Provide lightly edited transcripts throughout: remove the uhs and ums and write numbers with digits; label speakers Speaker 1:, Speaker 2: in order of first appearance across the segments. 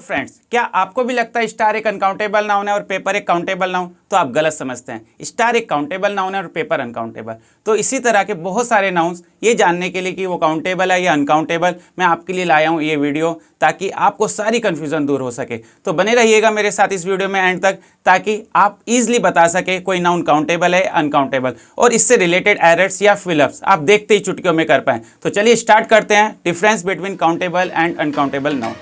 Speaker 1: Friends, क्या आपको भी लगता है स्टार एक अनकाउंटेबल नाउन है और पेपर एक काउंटेबल नाउन? तो आप गलत समझते हैं। स्टार एक काउंटेबल नाउन है और पेपर अनकाउंटेबल। तो इसी तरह के बहुत सारे नाउन्स, ये जानने के लिए कि वो काउंटेबल है या अनकाउंटेबल, मैं आपके लिए लाया हूँ ये वीडियो, ताकि आपको सारी कन्फ्यूजन दूर हो सके। तो बने रहिएगा मेरे साथ इस वीडियो में एंड तक, ताकि आप इजिली बता सके कोई नाउन काउंटेबल है अनकाउंटेबल, और इससे रिलेटेड एरर्स या फिलअप्स आप देखते ही चुटकियों में कर पाएं। तो चलिए स्टार्ट करते हैं difference between countable and uncountable noun.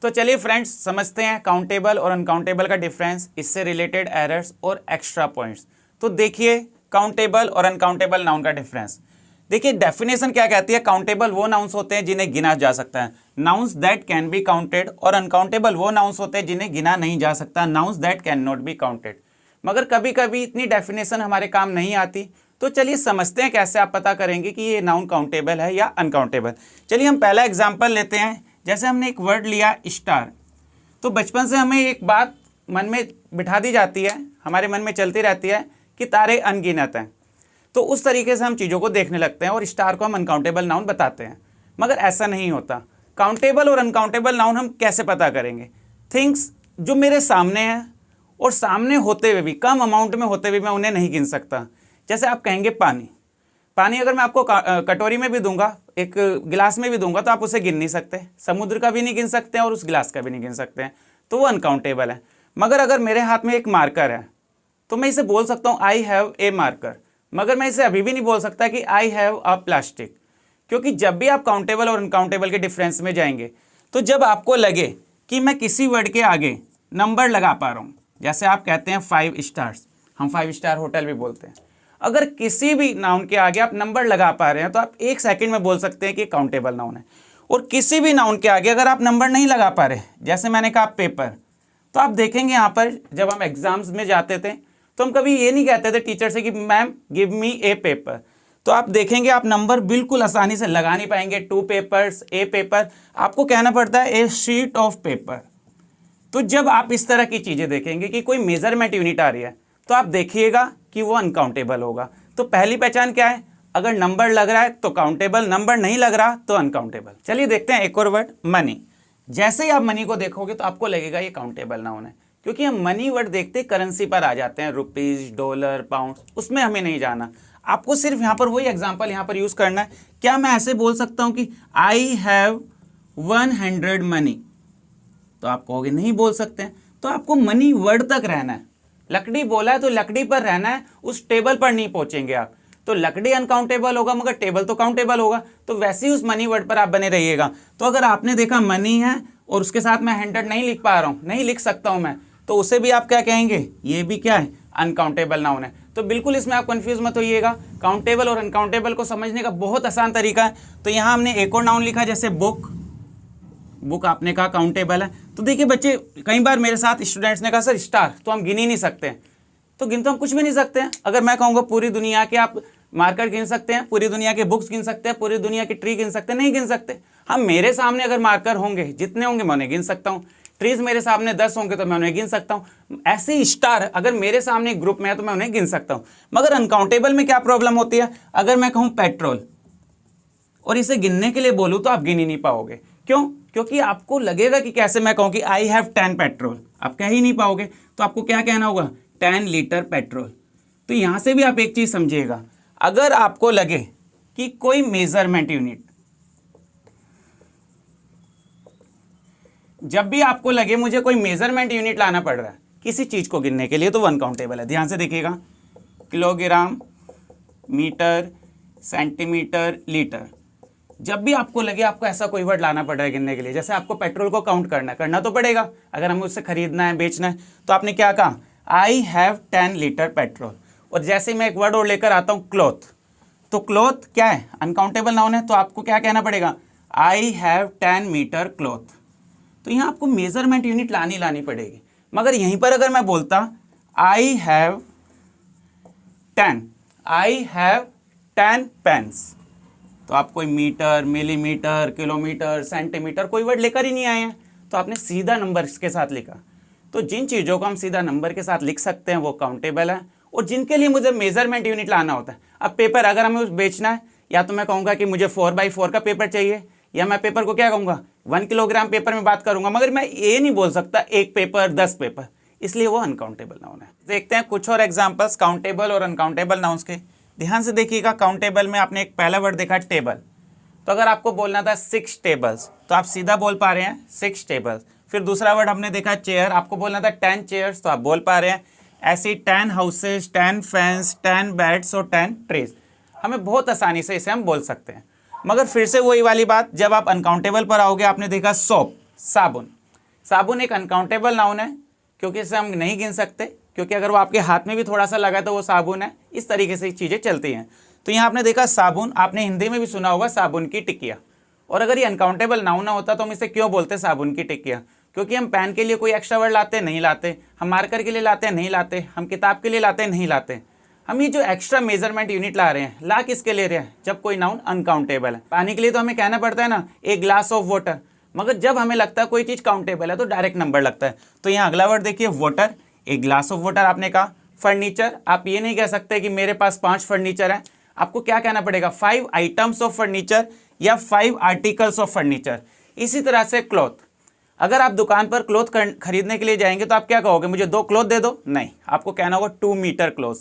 Speaker 1: तो चलिए फ्रेंड्स, समझते हैं काउंटेबल और अनकाउंटेबल का डिफरेंस, इससे रिलेटेड एरर्स और एक्स्ट्रा पॉइंट्स। तो देखिए काउंटेबल और अनकाउंटेबल नाउन का डिफरेंस। देखिए डेफिनेशन क्या कहती है। काउंटेबल वो नाउन्स होते हैं जिन्हें गिना जा सकता है, nouns that can be counted, और अनकाउंटेबल वो नाउन्स होते हैं जिन्हें गिना नहीं जा सकता, nouns that can not be counted. मगर कभी कभी इतनी डेफिनेशन हमारे काम नहीं आती। तो चलिए समझते हैं कैसे आप पता करेंगे कि ये नाउन काउंटेबल है या अनकाउंटेबल। चलिए हम पहला एग्जाम्पल लेते हैं। जैसे हमने एक वर्ड लिया स्टार, तो बचपन से हमें एक बात मन में बिठा दी जाती है, हमारे मन में चलती रहती है कि तारे अनगिनत हैं। तो उस तरीके से हम चीज़ों को देखने लगते हैं और स्टार को हम अनकाउंटेबल नाउन बताते हैं। मगर ऐसा नहीं होता। काउंटेबल और अनकाउंटेबल नाउन हम कैसे पता करेंगे? थिंग्स जो मेरे सामने हैं और सामने होते हुए भी, कम अमाउंट में होते हुए मैं उन्हें नहीं गिन सकता। जैसे आप कहेंगे पानी, पानी अगर मैं आपको कटोरी में भी दूंगा, एक गिलास में भी दूंगा, तो आप उसे गिन नहीं सकते। समुद्र का भी नहीं गिन सकते हैं और उस गिलास का भी नहीं गिन सकते हैं, तो वो अनकाउंटेबल है। मगर अगर मेरे हाथ में एक मार्कर है तो मैं इसे बोल सकता हूँ आई हैव ए मार्कर। मगर मैं इसे अभी भी नहीं बोल सकता कि आई हैव अ प्लास्टिक, क्योंकि जब भी आप काउंटेबल और अनकाउंटेबल के डिफरेंस में जाएंगे, तो जब आपको लगे कि मैं किसी वर्ड के आगे नंबर लगा पा रहा हूँ, जैसे आप कहते हैं 5 स्टार्स, हम 5 स्टार होटल भी बोलते हैं, अगर किसी भी नाउन के आगे आप नंबर लगा पा रहे हैं तो आप 1 सेकंड में बोल सकते हैं कि काउंटेबल नाउन है। और किसी भी नाउन के आगे अगर आप नंबर नहीं लगा पा रहे, जैसे मैंने कहा पेपर, तो आप देखेंगे यहाँ पर जब हम एग्जाम्स में जाते थे तो हम कभी ये नहीं कहते थे टीचर से कि मैम गिव मी ए पेपर। तो आप देखेंगे आप नंबर बिल्कुल आसानी से लगा नहीं पाएंगे। 2 पेपर्स, ए पेपर, आपको कहना पड़ता है ए शीट ऑफ पेपर। तो जब आप इस तरह की चीज़ें देखेंगे कि कोई मेजरमेंट यूनिट आ रही है, तो आप देखिएगा कि वो अनकाउंटेबल होगा। तो पहली पहचान क्या है? अगर नंबर लग रहा है तो काउंटेबल, नंबर नहीं लग रहा तो अनकाउंटेबल। चलिए देखते हैं एक और वर्ड, मनी। जैसे ही आप मनी को देखोगे तो आपको लगेगा ये काउंटेबल नाउन है, क्योंकि हम मनी वर्ड देखते करेंसी पर आ जाते हैं, रुपीज, डॉलर, पाउंड, उसमें हमें नहीं जाना। आपको सिर्फ यहाँ पर वही एग्जाम्पल यहाँ पर यूज करना है। क्या मैं ऐसे बोल सकता हूँ कि आई हैव 100 मनी? तो आप कहोगे नहीं बोल सकते हैं। तो आपको मनी वर्ड तक रहना है। लकड़ी बोला है तो लकड़ी पर रहना है, उस टेबल पर नहीं पहुंचेंगे आप। तो लकड़ी अनकाउंटेबल होगा मगर टेबल तो काउंटेबल होगा। तो वैसे ही उस मनी वर्ड पर आप बने रहिएगा। तो अगर आपने देखा मनी है और उसके साथ मैं 100 नहीं लिख पा रहा हूँ, नहीं लिख सकता हूँ मैं, तो उसे भी आप क्या कहेंगे? ये भी क्या है? अनकाउंटेबल नाउन है। तो बिल्कुल इसमें आप कंफ्यूज मत होइएगा। काउंटेबल और अनकाउंटेबल को समझने का बहुत आसान तरीका है। तो यहाँ हमने एक और नाउन लिखा, जैसे बुक। बुक आपने कहा काउंटेबल है। तो देखिए बच्चे, कई बार मेरे साथ स्टूडेंट्स ने कहा सर स्टार तो हम गिन ही नहीं सकते हैं। तो गिन तो हम कुछ भी नहीं सकते हैं। अगर मैं कहूँगा पूरी दुनिया के आप मार्कर गिन सकते हैं, पूरी दुनिया के बुक्स गिन सकते हैं, पूरी दुनिया की ट्री गिन सकते हैं? नहीं गिन सकते। हम मेरे सामने अगर मार्कर होंगे, जितने होंगे मैं उन्हें गिन सकता हूँ। ट्रीज मेरे सामने 10 होंगे तो मैं उन्हें गिन सकता हूँ। ऐसे ही स्टार अगर मेरे सामने ग्रुप में है तो मैं उन्हें गिन सकता हूँ। मगर अनकाउंटेबल में क्या प्रॉब्लम होती है? अगर मैं कहूँ पेट्रोल और इसे गिनने के लिए बोलूँ तो आप गिन ही नहीं पाओगे। क्यों? क्योंकि आपको लगेगा कि कैसे मैं कहूँ कि आई हैव 10 पेट्रोल, आप कह ही नहीं पाओगे। तो आपको क्या कहना होगा? 10 लीटर पेट्रोल। तो यहाँ से भी आप एक चीज़ समझिएगा, अगर आपको लगे कि कोई मेजरमेंट यूनिट, जब भी आपको लगे मुझे कोई मेजरमेंट यूनिट लाना पड़ रहा है किसी चीज़ को गिनने के लिए, तो वो अनकाउंटेबल है। ध्यान से देखिएगा, किलोग्राम, मीटर, सेंटीमीटर, लीटर। जब भी आपको लगे आपको ऐसा कोई वर्ड लाना पड़ रहा है गिनने के लिए, जैसे आपको पेट्रोल को काउंट करना तो पड़ेगा अगर हमें उससे खरीदना है, बेचना है। तो आपने क्या कहा? आई हैव 10 लीटर पेट्रोल। और जैसे मैं एक वर्ड और लेकर आता हूँ क्लॉथ, तो क्लॉथ क्या है? अनकाउंटेबल नाउन है। तो आपको क्या कहना पड़ेगा? I have 10 metre cloth. तो यहाँ आपको मेजरमेंट यूनिट लानी पड़ेगी। मगर यहीं पर अगर मैं बोलता आई हैव 10 पेन्स, तो आप कोई मीटर, मिलीमीटर, किलोमीटर, सेंटीमीटर कोई वर्ड लेकर ही नहीं आए हैं। तो आपने सीधा नंबर के साथ लिखा। तो जिन चीज़ों को हम सीधा नंबर के साथ लिख सकते हैं वो काउंटेबल है, और जिनके लिए मुझे मेजरमेंट यूनिट लाना होता है, अब पेपर अगर हमें बेचना है या तो मैं कहूँगा कि मुझे 4x4 का पेपर चाहिए, या मैं पेपर को क्या कहूँगा 1 किलोग्राम पेपर में बात करूँगा, मगर मैं ये नहीं बोल सकता 1 पेपर 10 पेपर, इसलिए वो अनकाउंटेबल नाउन है। देखते हैं कुछ और एग्जाम्पल्स काउंटेबल और अनकाउंटेबल नाउन्स के। ध्यान से देखिएगा, काउंटेबल में आपने एक पहला वर्ड देखा टेबल, तो अगर आपको बोलना था 6 टेबल्स तो आप सीधा बोल पा रहे हैं 6 टेबल्स। फिर दूसरा वर्ड हमने देखा चेयर, आपको बोलना था 10 चेयर्स तो आप बोल पा रहे हैं ऐसी 10 हाउसेज, 10 फैंस, 10 बेड्स और 10 ट्रीज। हमें बहुत आसानी से इसे हम बोल सकते हैं। मगर फिर से वही वाली बात, जब आप अनकाउंटेबल पर आओगे, आपने देखा सोप, साबुन। साबुन एक अनकाउंटेबल नाउन है क्योंकि इसे हम नहीं गिन सकते, क्योंकि अगर वो आपके हाथ में भी थोड़ा सा लगा तो वो साबुन है। इस तरीके से चीज़ें चलती हैं। तो यहाँ आपने देखा साबुन, आपने हिंदी में भी सुना होगा साबुन की टिकिया। और अगर ये अनकाउंटेबल नाउन ना होता तो हम इसे क्यों बोलते साबुन की टिकिया? क्योंकि हम पेन के लिए कोई एक्स्ट्रा वर्ड लाते नहीं लाते, हम मार्कर के लिए लाते नहीं लाते, हम किताब के लिए लाते नहीं लाते। हम ये जो एक्स्ट्रा मेजरमेंट यूनिट ला रहे हैं, ला किसके ले रहे हैं? जब कोई नाउन अनकाउंटेबल है। पानी के लिए तो हमें कहना पड़ता है ना ए ग्लास ऑफ वाटर, मगर जब हमें लगता है कोई चीज़ काउंटेबल है तो डायरेक्ट नंबर लगता है। तो यहाँ अगला वर्ड देखिए water, a glass of water आपने कहा। फर्नीचर, आप ये नहीं कह सकते कि मेरे पास 5 फर्नीचर हैं, आपको क्या कहना पड़ेगा 5 आइटम्स ऑफ फर्नीचर या 5 आर्टिकल्स ऑफ फर्नीचर। इसी तरह से क्लॉथ, अगर आप दुकान पर क्लॉथ खरीदने के लिए जाएंगे तो आप क्या कहोगे, मुझे 2 क्लॉथ दे दो? नहीं, आपको कहना होगा 2 metre cloth,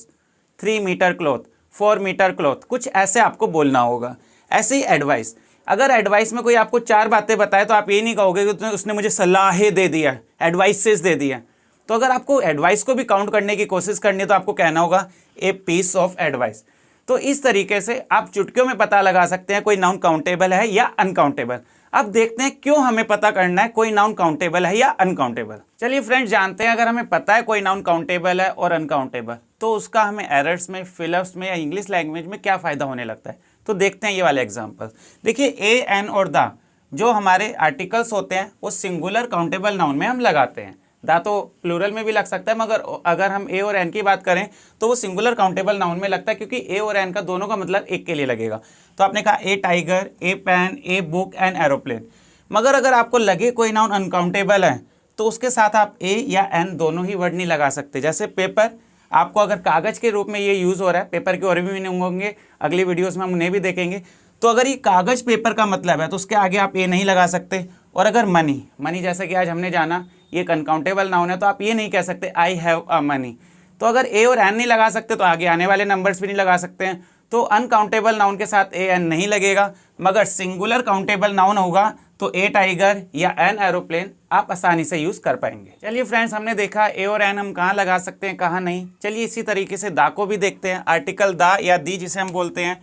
Speaker 1: 3 metre cloth, 4 metre cloth, कुछ ऐसे आपको बोलना होगा। ऐसे ही एडवाइस, अगर एडवाइस में कोई आपको 4 बातें बताए तो आप ये नहीं कहोगे कि उसने मुझे सलाहें दे दिया, एडवाइसेस दे दिया। तो अगर आपको एडवाइस को भी काउंट करने की कोशिश करनी है तो आपको कहना होगा ए पीस ऑफ एडवाइस। तो इस तरीके से आप चुटकियों में पता लगा सकते हैं कोई नाउन काउंटेबल है या अनकाउंटेबल। अब देखते हैं क्यों हमें पता करना है कोई नाउन काउंटेबल है या अनकाउंटेबल। चलिए फ्रेंड्स, जानते हैं अगर हमें पता है कोई नाउन काउंटेबल है और अनकाउंटेबल तो उसका हमें एरर्स में, फिलअप्स में या इंग्लिश लैंग्वेज में क्या फ़ायदा होने लगता है। तो देखते हैं ये वाले एग्जाम्पल। देखिए ए, एन और द जो हमारे आर्टिकल्स होते हैं वो सिंगुलर काउंटेबल नाउन में हम लगाते हैं। दा तो प्लूरल में भी लग सकता है, मगर अगर हम ए और एन की बात करें तो वो सिंगुलर काउंटेबल नाउन में लगता है, क्योंकि ए और एन का दोनों का मतलब एक के लिए लगेगा। तो आपने कहा a tiger, a pen, a book and aeroplane. मगर अगर आपको लगे कोई नाउन अनकाउंटेबल है तो उसके साथ आप ए या एन दोनों ही वर्ड नहीं लगा सकते। जैसे पेपर, आपको अगर कागज़ के रूप में ये यूज़ हो रहा है, पेपर के और भी मीनिंग होंगे, अगली वीडियोज़ में हम उन्हें भी देखेंगे। तो अगर ये कागज़ पेपर का मतलब है तो उसके आगे आप ए नहीं लगा सकते। और अगर मनी, मनी जैसे कि आज हमने जाना ये एक अनकाउंटेबल नाउन है, तो आप ये नहीं कह सकते आई हैव अ मनी। तो अगर ए और एन नहीं लगा सकते तो आगे आने वाले नंबर्स भी नहीं लगा सकते हैं। तो अनकाउंटेबल नाउन के साथ ए एन नहीं लगेगा, मगर सिंगुलर काउंटेबल नाउन होगा तो ए टाइगर या एन एरोप्लेन आप आसानी से यूज़ कर पाएंगे। चलिए फ्रेंड्स, हमने देखा ए और एन हम कहाँ लगा सकते हैं, कहाँ नहीं। चलिए इसी तरीके से दा को भी देखते हैं। आर्टिकल दा या दी जिसे हम बोलते हैं,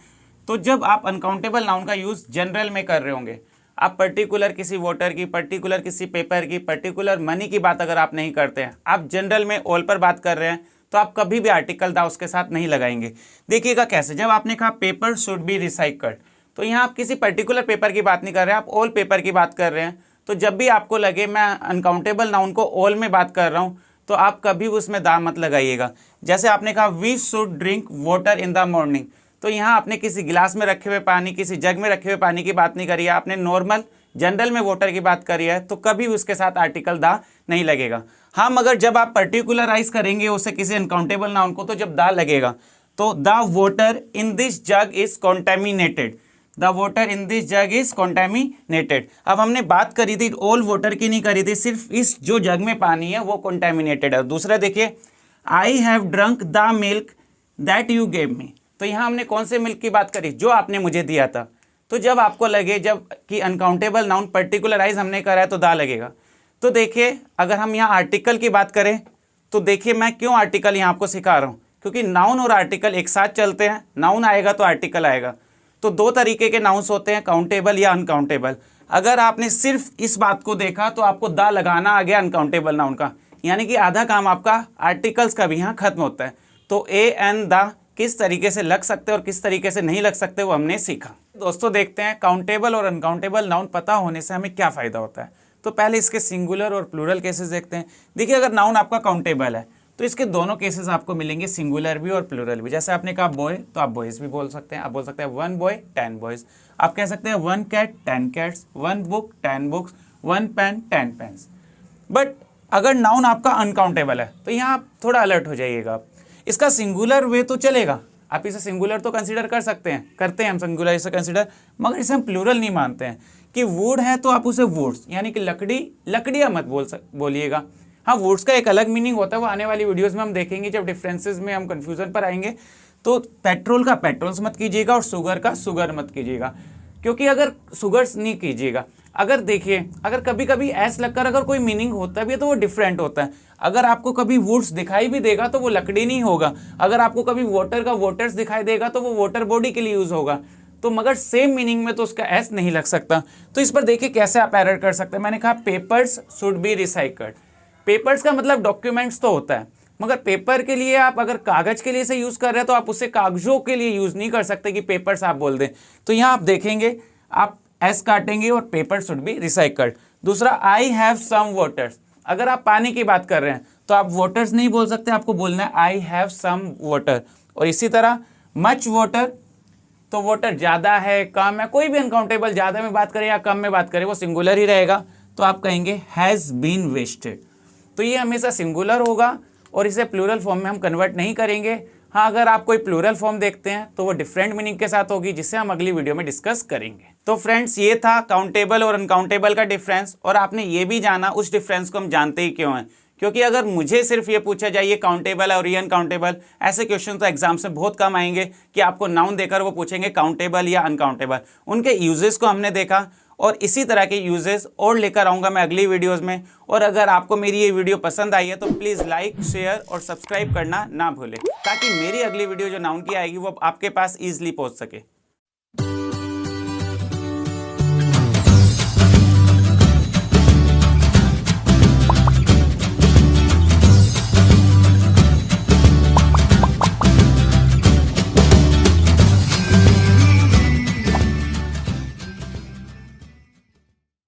Speaker 1: तो जब आप अनकाउंटेबल नाउन का यूज़ जनरल में कर रहे होंगे, आप पर्टिकुलर किसी वाटर की, पर्टिकुलर किसी पेपर की, पर्टिकुलर मनी की बात अगर आप नहीं करते हैं, आप जनरल में ऑल पर बात कर रहे हैं, तो आप कभी भी आर्टिकल दा उसके साथ नहीं लगाएंगे। देखिएगा कैसे, जब आपने कहा पेपर शुड बी रिसाइकल्ड, तो यहाँ आप किसी पर्टिकुलर पेपर की बात नहीं कर रहे हैं, आप ऑल पेपर की बात कर रहे हैं। तो जब भी आपको लगे मैं अनकाउंटेबल नाउन को ऑल में बात कर रहा हूँ, तो आप कभी उसमें दा मत लगाइएगा। जैसे आपने कहा we should drink water in the morning, तो यहाँ आपने किसी गिलास में रखे हुए पानी, किसी जग में रखे हुए पानी की बात नहीं करी है, आपने नॉर्मल जनरल में वाटर की बात करी है, तो कभी उसके साथ आर्टिकल दा नहीं लगेगा। हाँ, मगर जब आप पर्टिकुलराइज करेंगे उसे किसी अनकाउंटेबल नाउन को, तो जब दा लगेगा तो the water in this jug is contaminated, the water in this jug is contaminated. अब हमने बात करी थी ऑल वाटर की नहीं करी थी, सिर्फ इस जो जग में पानी है वो कॉन्टेमिनेटेड है। दूसरा देखिए I have drunk the milk that you gave me, तो यहाँ हमने कौन से मिल्क की बात करी, जो आपने मुझे दिया था। तो जब आपको लगे जब कि अनकाउंटेबल नाउन पर्टिकुलराइज हमने करा है तो दा लगेगा। तो देखिए अगर हम यहाँ आर्टिकल की बात करें तो देखिए मैं क्यों आर्टिकल यहाँ आपको सिखा रहा हूँ, क्योंकि नाउन और आर्टिकल एक साथ चलते हैं। नाउन आएगा तो आर्टिकल आएगा। तो 2 तरीके के नाउन्स होते हैं, काउंटेबल या अनकाउंटेबल। अगर आपने सिर्फ इस बात को देखा तो आपको दा लगाना आ गया अनकाउंटेबल नाउन का, यानी कि आधा काम आपका आर्टिकल्स का भी यहाँ खत्म होता है। तो ए एन दा किस तरीके से लग सकते और किस तरीके से नहीं लग सकते वो हमने सीखा। दोस्तों देखते हैं काउंटेबल और अनकाउंटेबल नाउन पता होने से हमें क्या फ़ायदा होता है। तो पहले इसके सिंगुलर और प्लूरल केसेस देखते हैं। देखिए अगर नाउन आपका काउंटेबल है तो इसके दोनों केसेस आपको मिलेंगे, सिंगुलर भी और प्लूरल भी। जैसे आपने कहा बॉय, तो आप बॉयज़ भी बोल सकते हैं। आप बोल सकते हैं 1 बॉय 10 बॉयज़। आप कह सकते हैं 1 cat 10 cats, 1 book 10 books, 1 pen 10 pens. But अगर नाउन आपका अनकाउंटेबल है तो यहाँ आप थोड़ा अलर्ट हो जाइएगा। इसका सिंगुलर वे तो चलेगा, आप इसे सिंगुलर तो कंसीडर कर सकते हैं, करते हैं हम सिंगुलर इसे कंसीडर, मगर इसे हम प्लूरल नहीं मानते हैं। कि वुड है तो आप उसे वुड्स यानी कि लकड़ी, लकड़ियाँ मत बोलिएगा। हाँ, वुड्स का एक अलग मीनिंग होता है, वो आने वाली वीडियोस में हम देखेंगे, जब डिफरेंसेस में हम कंफ्यूजन पर आएंगे। तो पेट्रोल का पेट्रोल्स मत कीजिएगा और शुगर का शुगर मत कीजिएगा, क्योंकि अगर शुगर्स नहीं कीजिएगा, अगर देखिए अगर कभी कभी ऐसा लगकर अगर कोई मीनिंग होता भी है तो वो डिफरेंट होता है। अगर आपको कभी वुड्स दिखाई भी देगा तो वो लकड़ी नहीं होगा, अगर आपको कभी वाटर का वाटर्स दिखाई देगा तो वो वाटर बॉडी के लिए यूज होगा, तो मगर सेम मीनिंग में तो उसका एस नहीं लग सकता। तो इस पर देखिए कैसे आप एरर कर सकते हैं। मैंने कहा papers should be recycled, papers का मतलब डॉक्यूमेंट्स तो होता है, मगर पेपर के लिए आप अगर कागज के लिए इसे यूज कर रहे हैं तो आप उसे कागजों के लिए यूज नहीं कर सकते कि पेपर्स आप बोल दें। तो यहाँ आप देखेंगे, आप एस काटेंगे और पेपर शुड बी रिसाइकल्ड। दूसरा, आई हैव सम वाटर्स, अगर आप पानी की बात कर रहे हैं तो आप वाटर्स नहीं बोल सकते, आपको बोलना है आई हैव सम वाटर। और इसी तरह मच वाटर, तो वाटर ज़्यादा है कम है, कोई भी अनकाउंटेबल ज़्यादा में बात करें या कम में बात करें वो सिंगुलर ही रहेगा, तो आप कहेंगे हैज़ बीन वेस्टेड। तो ये हमेशा सिंगुलर होगा और इसे प्लूरल फॉर्म में हम कन्वर्ट नहीं करेंगे। हाँ, अगर आप कोई प्लूरल फॉर्म देखते हैं तो वो डिफरेंट मीनिंग के साथ होगी, जिसे हम अगली वीडियो में डिस्कस करेंगे। तो फ्रेंड्स, ये था काउंटेबल और अनकाउंटेबल का डिफरेंस, और आपने ये भी जाना उस डिफरेंस को हम जानते ही क्यों हैं, क्योंकि अगर मुझे सिर्फ ये पूछा जाए काउंटेबल और ये अनकाउंटेबल, ऐसे क्वेश्चन तो एग्जाम से बहुत कम आएंगे कि आपको नाउन देकर वो पूछेंगे काउंटेबल या अनकाउंटेबल। उनके यूजेस को हमने देखा, और इसी तरह के यूजेस और लेकर आऊँगा मैं अगली वीडियोज़ में। और अगर आपको मेरी ये वीडियो पसंद आई है तो प्लीज़ लाइक, शेयर और सब्सक्राइब करना ना भूलें, ताकि मेरी अगली वीडियो जो नाउन की आएगी वो आपके पास ईजिली पहुँच सके।